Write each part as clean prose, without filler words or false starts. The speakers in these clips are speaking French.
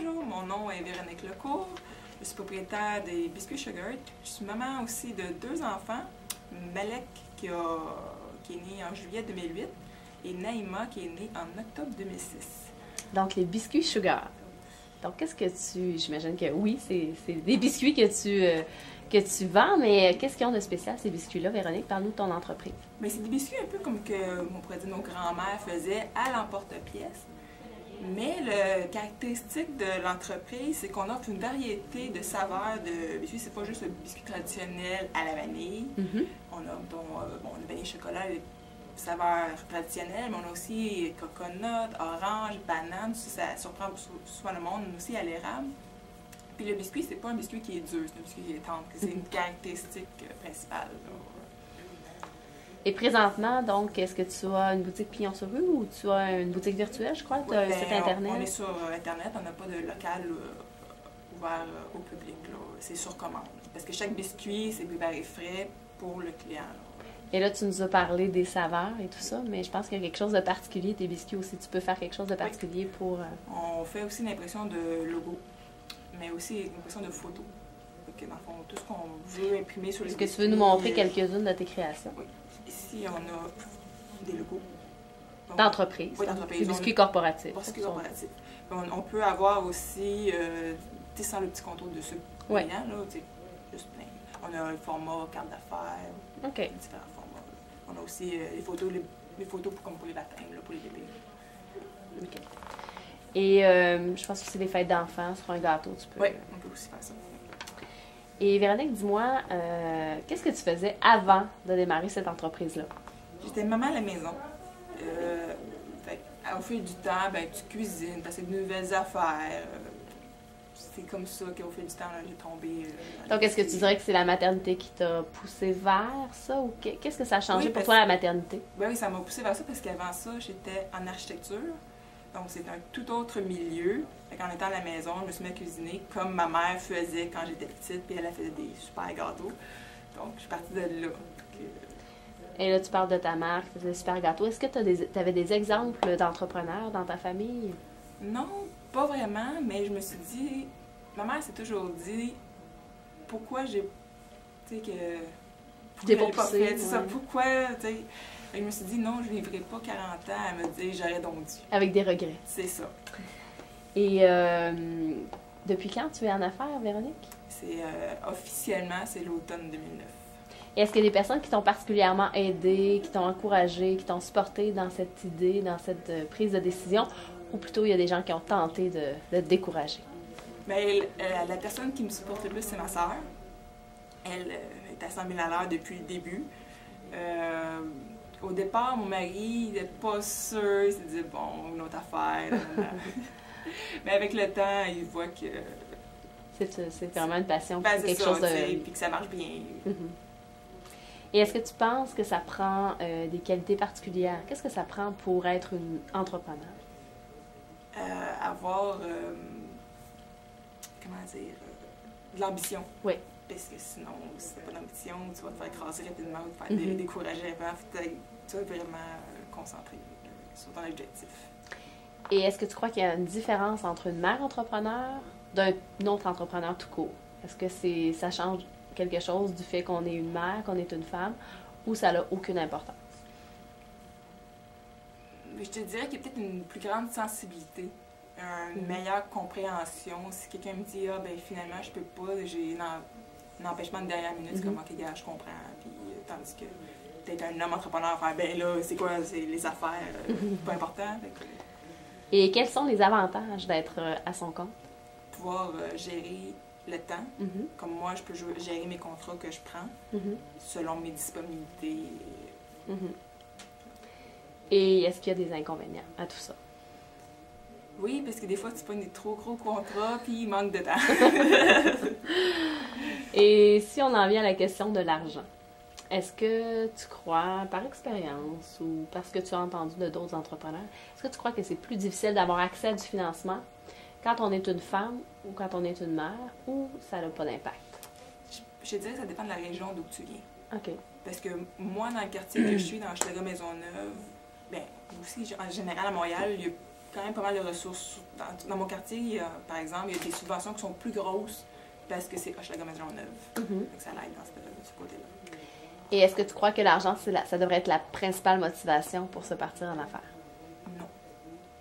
Bonjour, mon nom est Véronique Lecourt. Je suis propriétaire des Biscuits Sugar. Je suis maman aussi de 2 enfants. Malek qui est né en juillet 2008 et Naïma qui est née en octobre 2006. Donc, les biscuits Sugar. Donc, qu'est-ce que tu... J'imagine que oui, c'est des biscuits que tu vends, mais qu'est-ce qu'ils ont de spécial, ces biscuits-là, Véronique? Parle-nous de ton entreprise. Mais c'est des biscuits un peu comme que, on pourrait dire, nos grands-mères faisaient à l'emporte-pièce. Mais le caractéristique de l'entreprise, c'est qu'on offre une variété de saveurs de biscuits. C'est pas juste le biscuit traditionnel à la vanille. On a le vanille chocolat, les saveurs traditionnelles, mais on a aussi coconut, orange, banane. Ça surprend souvent le monde, mais aussi à l'érable. Puis le biscuit, c'est pas un biscuit qui est dur, c'est un biscuit qui est tendre. C'est une caractéristique principale. Et présentement, donc, est-ce que tu as une boutique pignon sur rue ou tu as une boutique virtuelle, je crois? Tu as un site Internet? On est sur Internet, on n'a pas de local ouvert au public. C'est sur commande. Parce que chaque biscuit, c'est préparé frais pour le client. Et là, tu nous as parlé des saveurs et tout ça, mais je pense qu'il y a quelque chose de particulier, tes biscuits aussi. Tu peux faire quelque chose de particulier pour... On fait aussi l'impression de logo, mais aussi l'impression de photo. Donc, dans le fond, tout ce qu'on veut imprimer sur les biscuits... Est-ce que tu veux nous montrer quelques-unes de tes créations? Oui. Ici, on a des logos. D'entreprise. Oui, d'entreprise. Des biscuits corporatifs. Biscuits corporatifs. On peut avoir aussi, sans le petit contour de ce client, là, juste plein. On a un format carte d'affaires, différents formats. On a aussi les photos comme pour les baptêmes, là, pour les bébés. OK. Et je pense que c'est des fêtes d'enfants sur un gâteau, tu peux... Oui, on peut aussi faire ça. Et Véronique, dis-moi, qu'est-ce que tu faisais avant de démarrer cette entreprise-là? J'étais maman à la maison. Au fil du temps, tu cuisines, tu as de nouvelles affaires. C'est comme ça qu'au fil du temps, j'ai tombé... Donc, est-ce que tu dirais que c'est la maternité qui t'a poussé vers ça? Ou qu'est-ce que ça a changé pour toi, la maternité? Ben oui, ça m'a poussé vers ça parce qu'avant ça, j'étais en architecture. Donc, c'est un tout autre milieu. En étant à la maison, je me suis mis à cuisiner comme ma mère faisait quand j'étais petite, puis elle faisait des super gâteaux. Donc, je suis partie de là. Et là, tu parles de ta mère qui faisait des super gâteaux. Est-ce que tu avais des exemples d'entrepreneurs dans ta famille? Non, pas vraiment, mais je me suis dit... Ma mère s'est toujours dit pourquoi j'ai... Tu sais, que... T'es pas poussée. C'est ça, pourquoi, tu sais... Je me suis dit, non, je ne vivrai pas 40 ans à me dire, j'aurais donc dû. Avec des regrets. C'est ça. Et depuis quand tu es en affaires, Véronique? Officiellement, c'est l'automne 2009. Et est-ce qu'il y a des personnes qui t'ont particulièrement aidé, qui t'ont encouragé, qui t'ont supporté dans cette idée, dans cette prise de décision, ou plutôt il y a des gens qui ont tenté de te décourager? Bien, la personne qui me supporte le plus, c'est ma sœur. Elle est à 100 000 à l'heure depuis le début. Au départ, mon mari n'était pas sûr, il s'est dit, bon, une autre affaire. Mais avec le temps, il voit que... C'est vraiment une passion, c'est quelque ça, chose de... Puis que ça marche bien. Et est-ce que tu penses que ça prend des qualités particulières? Qu'est-ce que ça prend pour être une entrepreneur? Avoir, comment dire, de l'ambition. Oui. Parce que sinon, si tu n'as pas d'ambition, tu vas te faire écraser rapidement ou te faire décourager avant. Tu vas vraiment concentrer sur ton objectif. Et est-ce que tu crois qu'il y a une différence entre une mère entrepreneur d'un autre entrepreneur tout court? Est-ce que ça change quelque chose du fait qu'on est une mère, qu'on est une femme, ou ça n'a aucune importance? Je te dirais qu'il y a peut-être une plus grande sensibilité, une meilleure compréhension. Si quelqu'un me dit, ah ben finalement je peux pas, j'ai un empêchement de dernière minute, c'est comme, ok, gars, je comprends. Puis, tandis que peut-être un homme entrepreneur, ben là, c'est quoi, c'est les affaires, pas important. Et quels sont les avantages d'être à son compte? Pouvoir gérer le temps, comme moi, je peux gérer mes contrats que je prends selon mes disponibilités. Et est-ce qu'il y a des inconvénients à tout ça? Oui, parce que des fois, tu pognes des trop gros contrats, puis il manque de temps. Et si on en vient à la question de l'argent, est-ce que tu crois, par expérience ou parce que tu as entendu de d'autres entrepreneurs, est-ce que tu crois que c'est plus difficile d'avoir accès à du financement quand on est une femme ou quand on est une mère, ou ça n'a pas d'impact? Je dirais que ça dépend de la région d'où tu viens. OK. Parce que moi, dans le quartier que je suis, dans Hochelaga Maisonneuve, bien, aussi, en général, à Montréal, il y a quand même pas mal de ressources. Dans mon quartier, par exemple, il y a des subventions qui sont plus grosses parce que c'est Hochelaga-Maisonneuve. Donc ça l'aide dans ce côté-là. Et est-ce que tu crois que l'argent, ça devrait être la principale motivation pour se partir en affaires? Non.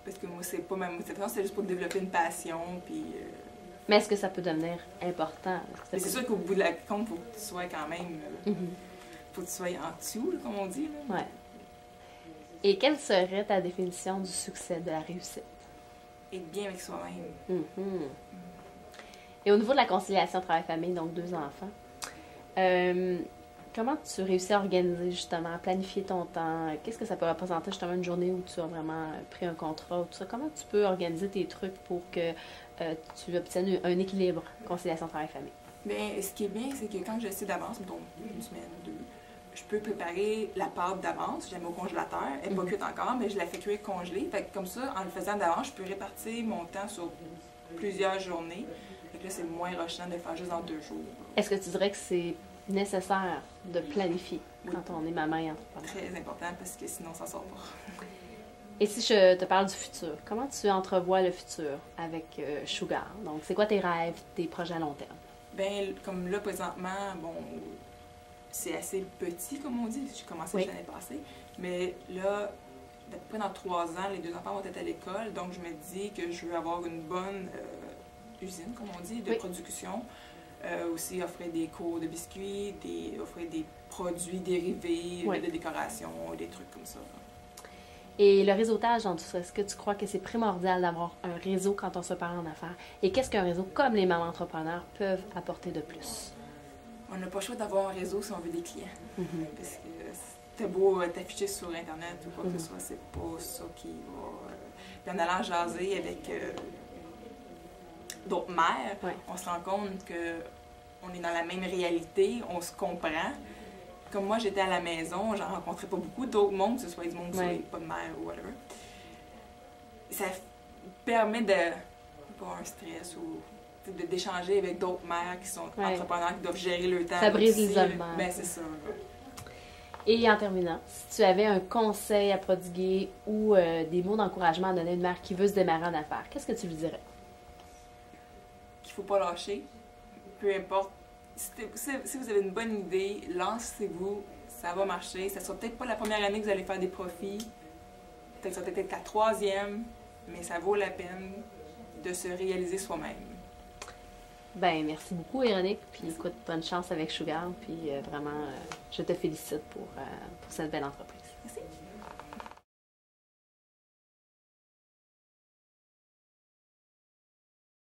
Parce que moi, c'est pas ma motivation, c'est juste pour développer une passion. Puis, mais est-ce que ça peut devenir important? C'est sûr qu'au bout de la compte, il faut que tu sois quand même. Faut que tu sois en dessous, là, comme on dit. Là. Ouais. Et quelle serait ta définition du succès, de la réussite? Être bien avec soi-même. Et au niveau de la conciliation travail-famille, donc 2 enfants, comment tu réussis à organiser justement, à planifier ton temps? Qu'est-ce que ça peut représenter justement une journée où tu as vraiment pris un contrat ou tout ça? Comment tu peux organiser tes trucs pour que tu obtiennes un équilibre conciliation travail-famille? Bien, ce qui est bien, c'est que quand je sais d'avance, donc une semaine, 2, je peux préparer la pâte d'avance. Je la mets au congélateur. Elle n'est pas cuite encore, mais je la fais cuire congelée. Fait que comme ça, en le faisant d'avance, je peux répartir mon temps sur plusieurs journées. Fait que là, c'est moins rushant de le faire juste dans 2 jours. Est-ce que tu dirais que c'est nécessaire de planifier quand on est maman et entrepreneur? Très important parce que sinon, ça sort pas. Et si je te parle du futur, comment tu entrevois le futur avec Sugar? Donc, c'est quoi tes rêves, tes projets à long terme? Bien, comme là, présentement, bon, c'est assez petit, comme on dit. J'ai commencé l'année passée. Mais là, à peu près dans 3 ans, les 2 enfants vont être à l'école. Donc, je me dis que je veux avoir une bonne usine, comme on dit, de production. Aussi offrir des cours de biscuits, offrir des produits dérivés, de décoration, des trucs comme ça. Et le réseautage dans tout ça, est-ce que tu crois que c'est primordial d'avoir un réseau quand on se parle en affaires? Et qu'est-ce qu'un réseau comme les mamans entrepreneurs peuvent apporter de plus? On n'a pas le choix d'avoir un réseau si on veut des clients. Parce que c'est beau t'afficher sur Internet ou quoi que ce soit, c'est pas ça qui va... Puis en allant jaser avec d'autres mères, on se rend compte qu'on est dans la même réalité, on se comprend. Comme moi, j'étais à la maison, j'en rencontrais pas beaucoup d'autres mondes, que ce soit du monde qui soit pas de mère ou whatever. Ça permet de pas un stress ou d'échanger avec d'autres mères qui sont entrepreneurs, qui doivent gérer leur temps. Ça brise l'isolement. Ben, c'est ça. Et en terminant, si tu avais un conseil à prodiguer ou des mots d'encouragement à donner à une mère qui veut se démarrer en affaires, qu'est-ce que tu lui dirais? Qu'il ne faut pas lâcher. Peu importe. Si vous avez une bonne idée, lancez-vous. Ça va marcher. Ça ne sera peut-être pas la première année que vous allez faire des profits. Ça sera peut-être la 3e, mais ça vaut la peine de se réaliser soi-même. Ben merci beaucoup, Véronique. Puis écoute, bonne chance avec Sugar. Puis vraiment, je te félicite pour cette belle entreprise. Merci.